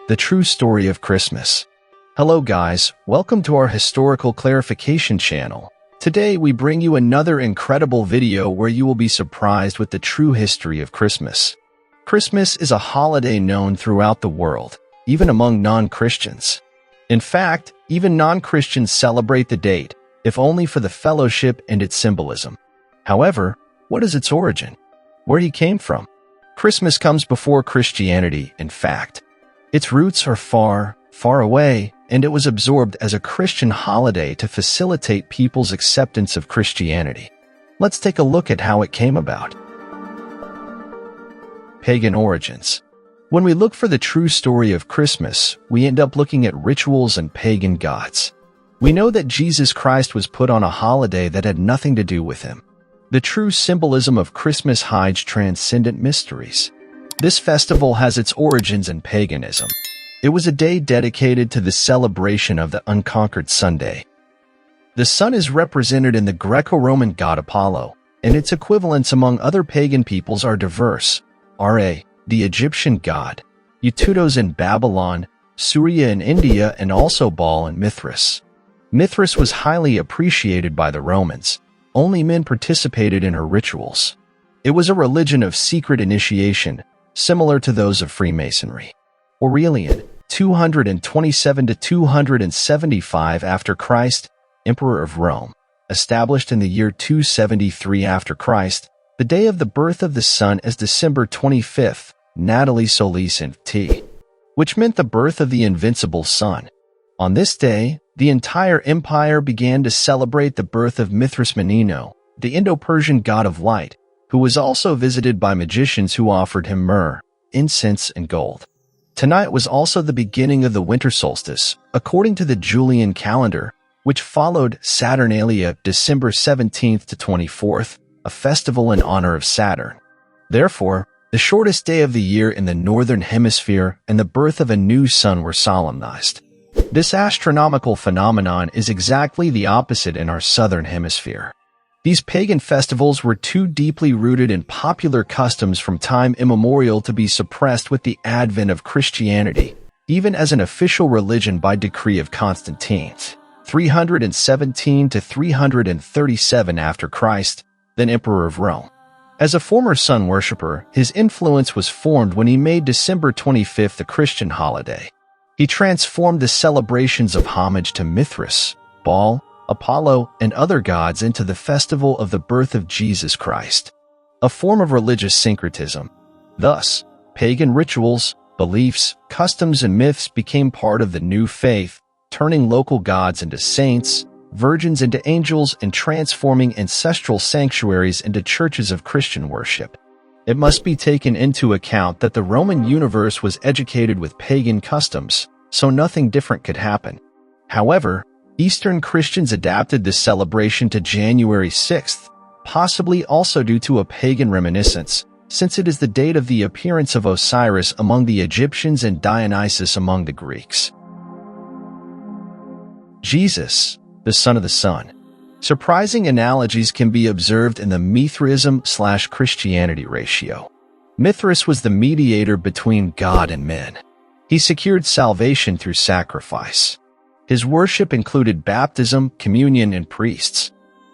The true story of Christmas. Hello guys, welcome to our historical clarification channel. Today we bring you another incredible video where you will be surprised with the true history of Christmas. Christmas is a holiday known throughout the world, even among non-Christians. In fact, even non-Christians celebrate the date, if only for the fellowship and its symbolism. However, what is its origin? Where he came from? Christmas comes before Christianity, in fact. Its roots are far, far away, and it was absorbed as a Christian holiday to facilitate people's acceptance of Christianity. Let's take a look at how it came about. Pagan origins. When we look for the true story of Christmas, we end up looking at rituals and pagan gods. We know that Jesus Christ was put on a holiday that had nothing to do with him. The true symbolism of Christmas hides transcendent mysteries. This festival has its origins in paganism. It was a day dedicated to the celebration of the unconquered Sunday. The sun is represented in the Greco-Roman god Apollo, and its equivalents among other pagan peoples are diverse. Ra, the Egyptian god, Ututos in Babylon, Surya in India, and also Baal and Mithras. Mithras was highly appreciated by the Romans. Only men participated in her rituals. It was a religion of secret initiation, similar to those of Freemasonry. Aurelian, 227 to 275 after Christ, Emperor of Rome, established in the year 273 after Christ, the day of the birth of the sun as December 25th, Natali Solis T, which meant the birth of the invincible sun. On this day, the entire empire began to celebrate the birth of Mithras Menino, the Indo-Persian god of light, who was also visited by magicians who offered him myrrh, incense, and gold. Tonight was also the beginning of the winter solstice, according to the Julian calendar, which followed Saturnalia, December 17th to 24th, a festival in honor of Saturn. Therefore, the shortest day of the year in the northern hemisphere and the birth of a new sun were solemnized. This astronomical phenomenon is exactly the opposite in our southern hemisphere. These pagan festivals were too deeply rooted in popular customs from time immemorial to be suppressed with the advent of Christianity, even as an official religion by decree of Constantine, 317 to 337 after Christ, then Emperor of Rome. As a former sun worshipper, his influence was formed when he made December 25th a Christian holiday. He transformed the celebrations of homage to Mithras, Baal, Apollo, and other gods into the festival of the birth of Jesus Christ, a form of religious syncretism. Thus, pagan rituals, beliefs, customs, and myths became part of the new faith, turning local gods into saints, virgins into angels, and transforming ancestral sanctuaries into churches of Christian worship. It must be taken into account that the Roman universe was educated with pagan customs, so nothing different could happen. However, Eastern Christians adapted this celebration to January 6th, possibly also due to a pagan reminiscence, since it is the date of the appearance of Osiris among the Egyptians and Dionysus among the Greeks. Jesus, the son of the sun. Surprising analogies can be observed in the Mithraism/Christianity ratio. Mithras was the mediator between God and men. He secured salvation through sacrifice. His worship included baptism, communion, and priests.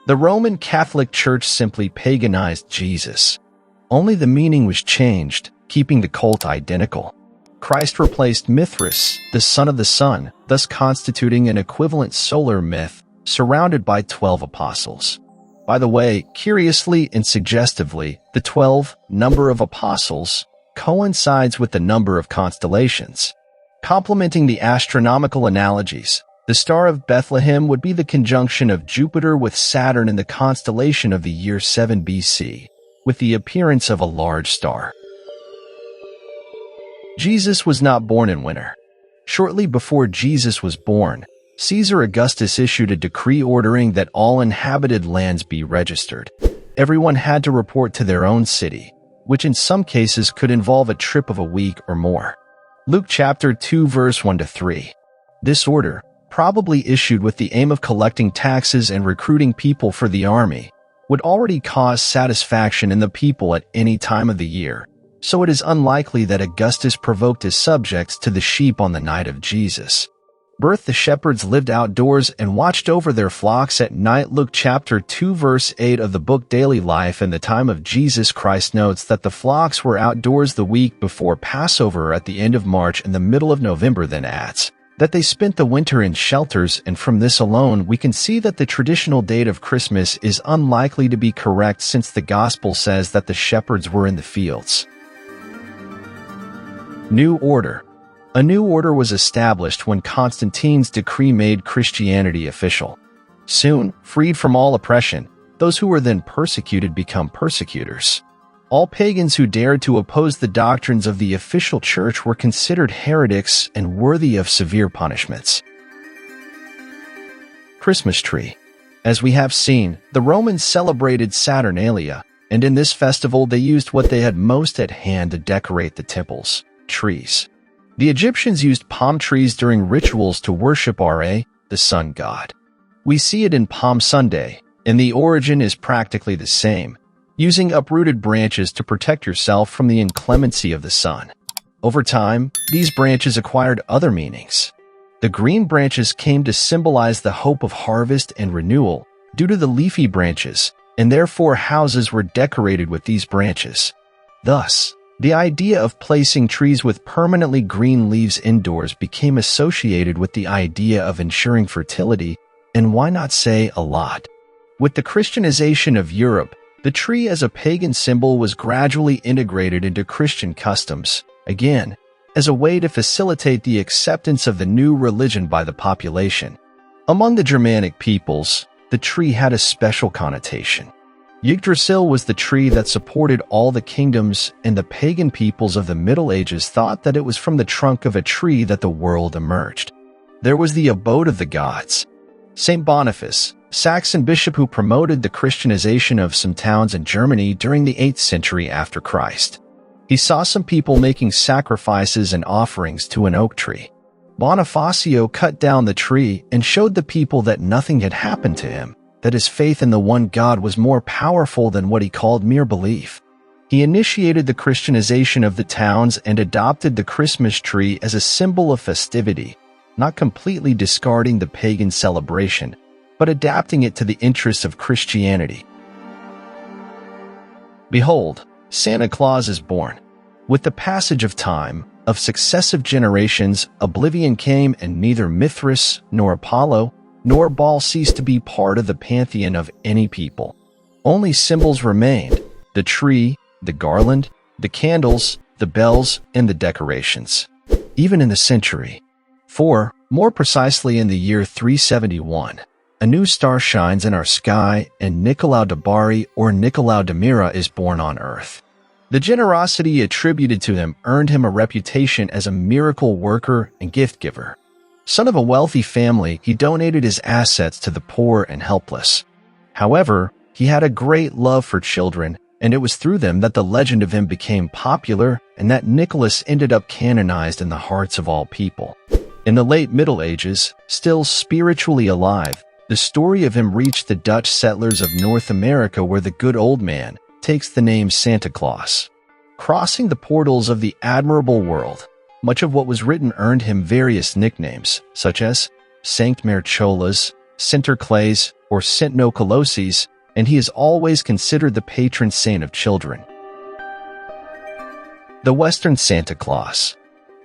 The Roman Catholic Church simply paganized Jesus. Only the meaning was changed, keeping the cult identical. Christ replaced Mithras, the son of the sun, thus constituting an equivalent solar myth, surrounded by 12 apostles. By the way, curiously and suggestively, the 12 number of apostles coincides with the number of constellations. Complementing the astronomical analogies, the Star of Bethlehem would be the conjunction of Jupiter with Saturn in the constellation of the year 7 BC, with the appearance of a large star. Jesus was not born in winter. Shortly before Jesus was born, Caesar Augustus issued a decree ordering that all inhabited lands be registered. Everyone had to report to their own city, which in some cases could involve a trip of a week or more. Luke chapter 2 verse 1-3. This order, probably issued with the aim of collecting taxes and recruiting people for the army, would already cause satisfaction in the people at any time of the year, so it is unlikely that Augustus provoked his subjects to the sheep on the night of Jesus' birth. The shepherds lived outdoors and watched over their flocks at night. Luke chapter 2 verse 8 of the book Daily Life. In the time of Jesus Christ notes that the flocks were outdoors the week before Passover at the end of March and the middle of November, then adds that they spent the winter in shelters, and from this alone we can see that the traditional date of Christmas is unlikely to be correct, since the Gospel says that the shepherds were in the fields. New Order. A new order was established when Constantine's decree made Christianity official. Soon, freed from all oppression, those who were then persecuted become persecutors. All pagans who dared to oppose the doctrines of the official church were considered heretics and worthy of severe punishments. Christmas tree. As we have seen, the Romans celebrated Saturnalia, and in this festival they used what they had most at hand to decorate the temples: trees. The Egyptians used palm trees during rituals to worship Ra, the sun god. We see it in Palm Sunday, and the origin is practically the same, using uprooted branches to protect yourself from the inclemency of the sun. Over time, these branches acquired other meanings. The green branches came to symbolize the hope of harvest and renewal due to the leafy branches, and therefore houses were decorated with these branches. Thus, the idea of placing trees with permanently green leaves indoors became associated with the idea of ensuring fertility, and why not say a lot? With the Christianization of Europe, the tree as a pagan symbol was gradually integrated into Christian customs, again, as a way to facilitate the acceptance of the new religion by the population. Among the Germanic peoples, the tree had a special connotation. Yggdrasil was the tree that supported all the kingdoms, and the pagan peoples of the Middle Ages thought that it was from the trunk of a tree that the world emerged. There was the abode of the gods. Saint Boniface, Saxon bishop who promoted the Christianization of some towns in Germany during the 8th century after Christ. He saw some people making sacrifices and offerings to an oak tree. Bonifacio cut down the tree and showed the people that nothing had happened to him, that his faith in the one God was more powerful than what he called mere belief. He initiated the Christianization of the towns and adopted the Christmas tree as a symbol of festivity, not completely discarding the pagan celebration, but adapting it to the interests of Christianity. Behold, Santa Claus is born. With the passage of time, of successive generations, oblivion came, and neither Mithras, nor Apollo, nor Baal ceased to be part of the pantheon of any people. Only symbols remained: the tree, the garland, the candles, the bells, and the decorations. Even in the century 4, more precisely in the year 371, a new star shines in our sky, and Nicolau de Bari or Nicolau de Mira is born on earth. The generosity attributed to him earned him a reputation as a miracle worker and gift giver. Son of a wealthy family, he donated his assets to the poor and helpless. However, he had a great love for children, and it was through them that the legend of him became popular and that Nicholas ended up canonized in the hearts of all people. In the late Middle Ages, still spiritually alive, the story of him reached the Dutch settlers of North America, where the good old man takes the name Santa Claus. Crossing the portals of the admirable world, much of what was written earned him various nicknames, such as Sanct Mercholas, Sinterklaas, or Sint Nicolaas, and he is always considered the patron saint of children. The Western Santa Claus.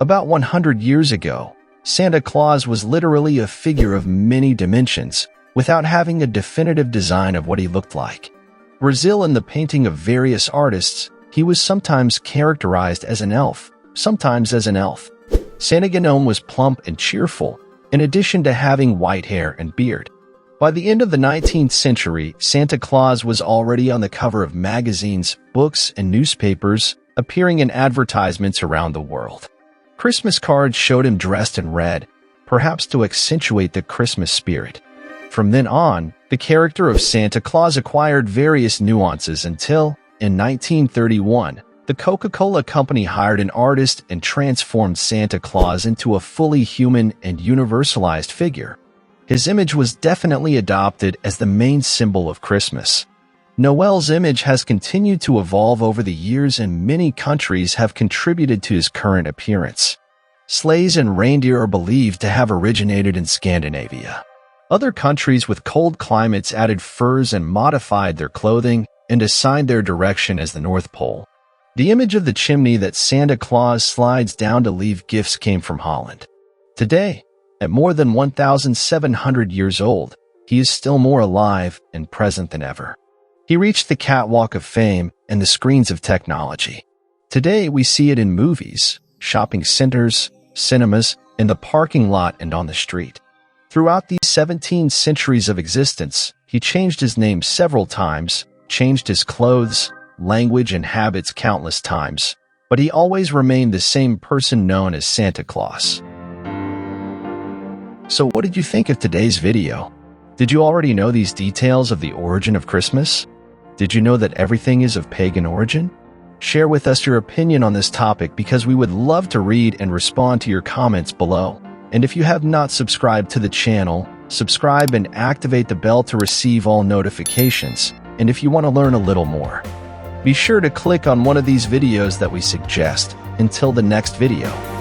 About 100 years ago, Santa Claus was literally a figure of many dimensions, without having a definitive design of what he looked like. Brazil, in the painting of various artists, he was sometimes characterized as an elf, sometimes as an elf. Santa Gnome was plump and cheerful, in addition to having white hair and beard. By the end of the 19th century, Santa Claus was already on the cover of magazines, books, and newspapers, appearing in advertisements around the world. Christmas cards showed him dressed in red, perhaps to accentuate the Christmas spirit. From then on, the character of Santa Claus acquired various nuances until, in 1931, the Coca-Cola Company hired an artist and transformed Santa Claus into a fully human and universalized figure. His image was definitely adopted as the main symbol of Christmas. Noel's image has continued to evolve over the years, and many countries have contributed to his current appearance. Sleighs and reindeer are believed to have originated in Scandinavia. Other countries with cold climates added furs and modified their clothing and assigned their direction as the North Pole. The image of the chimney that Santa Claus slides down to leave gifts came from Holland. Today, at more than 1,700 years old, he is still more alive and present than ever. He reached the catwalk of fame and the screens of technology. Today, we see it in movies, shopping centers, cinemas, in the parking lot, and on the street. Throughout these 17 centuries of existence, he changed his name several times, changed his clothes, language, and habits countless times, but he always remained the same person known as Santa Claus. So what did you think of today's video? Did you already know these details of the origin of Christmas? Did you know that everything is of pagan origin? Share with us your opinion on this topic, because we would love to read and respond to your comments below. And if you have not subscribed to the channel, subscribe and activate the bell to receive all notifications. And if you want to learn a little more, be sure to click on one of these videos that we suggest. Until the next video.